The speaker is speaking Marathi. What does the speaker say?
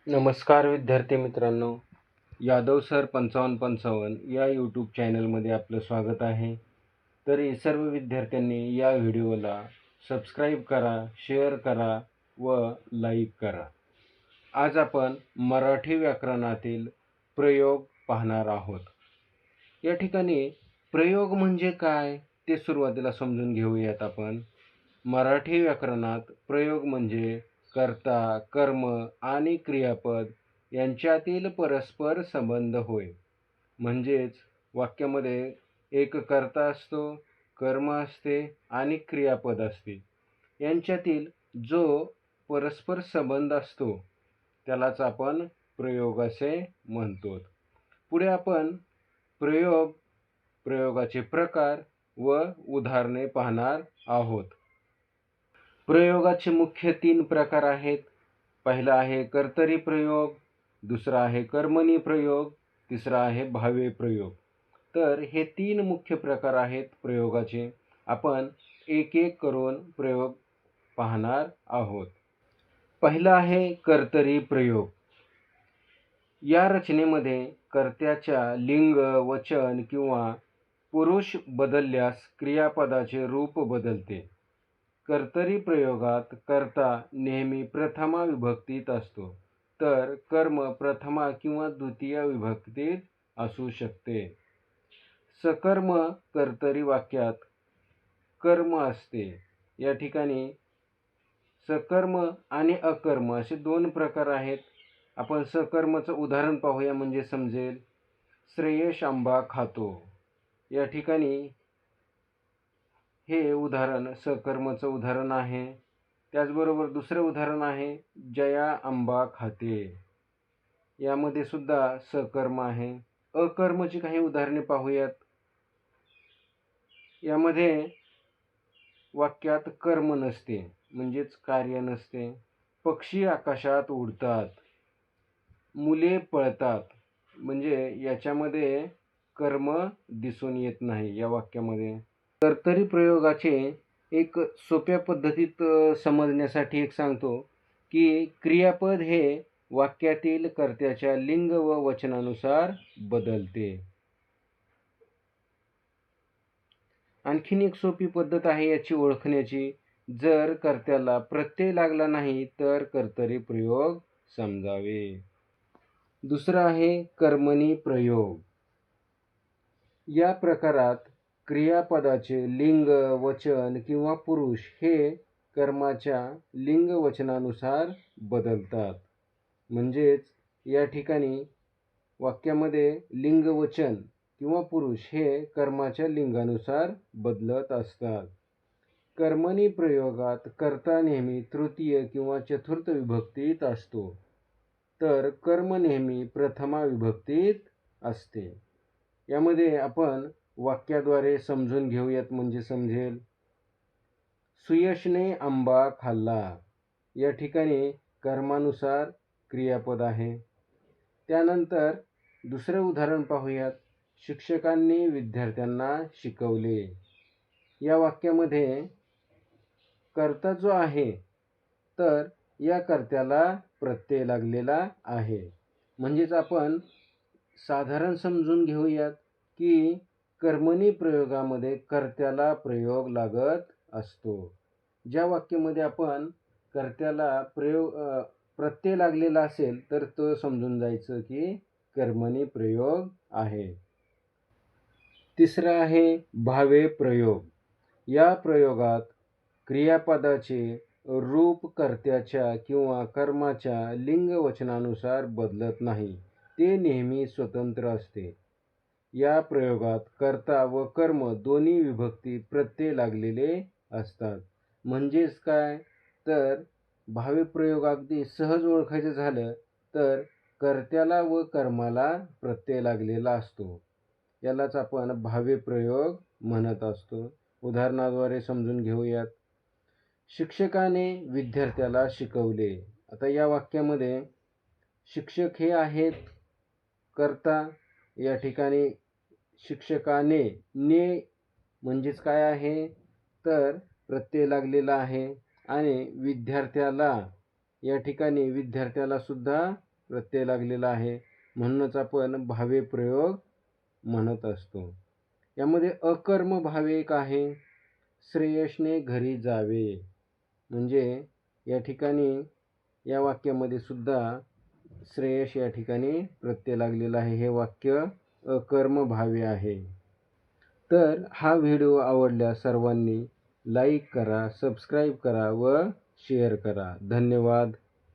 नमस्कार विद्यार्थी मित्रांनो, यादव सर 5555 या यूट्यूब चॅनलमध्ये आपलं स्वागत आहे. तरी सर्व विद्यार्थ्यांनी या व्हिडिओला सबस्क्राईब करा, शेअर करा व लाईक करा. आज आपण मराठी व्याकरणातील प्रयोग पाहणार आहोत. या ठिकाणी प्रयोग म्हणजे काय ते सुरुवातीला समजून घेऊयात आपण. मराठी व्याकरणात प्रयोग म्हणजे कर्ता, कर्म आणि क्रियापद यांच्यातील परस्पर संबंध होय. म्हणजेच वाक्यामध्ये एक कर्ता असतो, कर्म असते आणि क्रियापद असते. यांच्यातील जो परस्पर संबंध असतो त्यालाच आपण प्रयोग असे म्हणतो. पुढे आपण प्रयोगाचे प्रकार व उदाहरणे पाहणार आहोत. प्रयोगाचे मुख्य 3 प्रकार आहेत. पहिला आहे कर्तरी प्रयोग, दुसरा आहे कर्मणी प्रयोग, तिसरा आहे भावे प्रयोग. तर हे 3 मुख्य प्रकार आहेत प्रयोगाचे. आपण एक एक करून प्रयोग पाहणार आहोत. पहिला आहे कर्तरी प्रयोग. या रचनेमध्ये कर्त्याच्या लिंग, वचन किंवा पुरुष बदलल्यास क्रियापदाचे रूप बदलते. कर्तरी प्रयोगात कर्ता नेहमी प्रथमा विभक्तीत असतो, तर कर्म प्रथमा किंवा द्वितीय विभक्तीत असू शकते. सकर्म कर्तरी वाक्यात कर्म असते. या ठिकाणी सकर्म आणि अकर्म असे 2 प्रकार आहेत. आपण सकर्मचं उदाहरण पाहूया म्हणजे समजेल. श्रेयश आंबा खातो. या ठिकाणी हे उदाहरण सकर्मचं उदाहरण आहे. त्याचबरोबर दुसरे उदाहरण आहे जया आंबा खाते. यामध्ये सुद्धा सकर्म आहे. अकर्मची काही उदाहरणे पाहूयात. यामध्ये वाक्यात कर्म नसते, म्हणजेच कार्य नसते. पक्षी आकाशात उडतात, मुले पळतात, म्हणजे याच्यामध्ये कर्म दिसून येत नाही या वाक्यामध्ये. कर्तरी प्रयोगाचे एक सोप्या पद्धतीत समजण्यासाठी एक सांगतो की क्रियापद हे वाक्यातील कर्त्याच्या लिंग व वचनानुसार बदलते. आणखीन एक सोपी पद्धत आहे याची ओळखण्याची. जर कर्त्याला प्रत्यय लागला नाही तर कर्तरी प्रयोग समजावे. दुसरा आहे कर्मणी प्रयोग. या प्रकारात क्रियापदाचे लिंग, वचन किंवा पुरुष हे कर्माच्या लिंग वचनानुसार बदलतात. म्हणजेच या ठिकाणी वाक्यामध्ये लिंग, वचन किंवा पुरुष हे कर्माच्या लिंगानुसार बदलत असतात. कर्मणी प्रयोगात कर्ता नेहमी तृतीय किंवा चतुर्थ विभक्तीत असतो, तर कर्म नेहमी प्रथमा विभक्तीत असते. यामध्ये आपण वाक्याद्वारे समजून घेऊयात म्हणजे समजेल. सुयशने आंबा खाल्ला. या ठिकाणी कर्मानुसार क्रियापद आहे. त्यानंतर दुसरे उदाहरण पाहूयात. शिक्षकांनी विद्यार्थ्यांना शिकवले. या वाक्यामध्ये कर्ता जो आहे तर या कर्त्याला प्रत्यय लागलेला आहे. म्हणजेच आपण साधारण समजून घेऊयात की कर्मणी प्रयोगामध्ये कर्त्याला प्रयोग लागत असतो. ज्या वाक्यामध्ये आपण कर्त्याला प्रत्यय लागलेला असेल तर तो समजून जायचं की कर्मणी प्रयोग आहे. तिसरा आहे भावे प्रयोग. या प्रयोगात क्रियापदाचे रूप कर्त्याच्या किंवा कर्माच्या लिंग वचनानुसार बदलत नाही, ते नेहमी स्वतंत्र असते. या प्रयोगात कर्ता व कर्म दोन्ही विभक्ती प्रत्यय लागलेले असतात. म्हणजेच काय तर भावे प्रयोग अगदी सहज ओळखायचं झालं तर कर्त्याला व कर्माला प्रत्यय लागलेला असतो. यालाच आपण भावे प्रयोग म्हणत असतो. उदाहरणाद्वारे समजून घेऊयात. शिक्षकाने विद्यार्थ्याला शिकवले. आता या वाक्यामध्ये शिक्षक हे आहेत कर्ता. या ठिकाणी शिक्षकाने ने म्हणजेच काय आहे तर प्रत्यय लागलेला आहे. आणि विद्यार्थ्याला या ठिकाणी विद्यार्थ्याला सुद्धा प्रत्यय लागलेला आहे, म्हणूनच आपण भावे प्रयोग म्हणत असतो. यामध्ये अकर्म भावे एक आहे, श्रेयसने घरी जावे. म्हणजे या ठिकाणी या वाक्यामध्ये सुद्धा श्रेयस या ठिकाणी प्रत्यय लागलेला आहे. हे वाक्य अकर्म भावे आहे. तर हा व्हिडिओ आवडल्यास सर्वांनी लाईक करा, सबस्क्राईब करा व शेअर करा. धन्यवाद.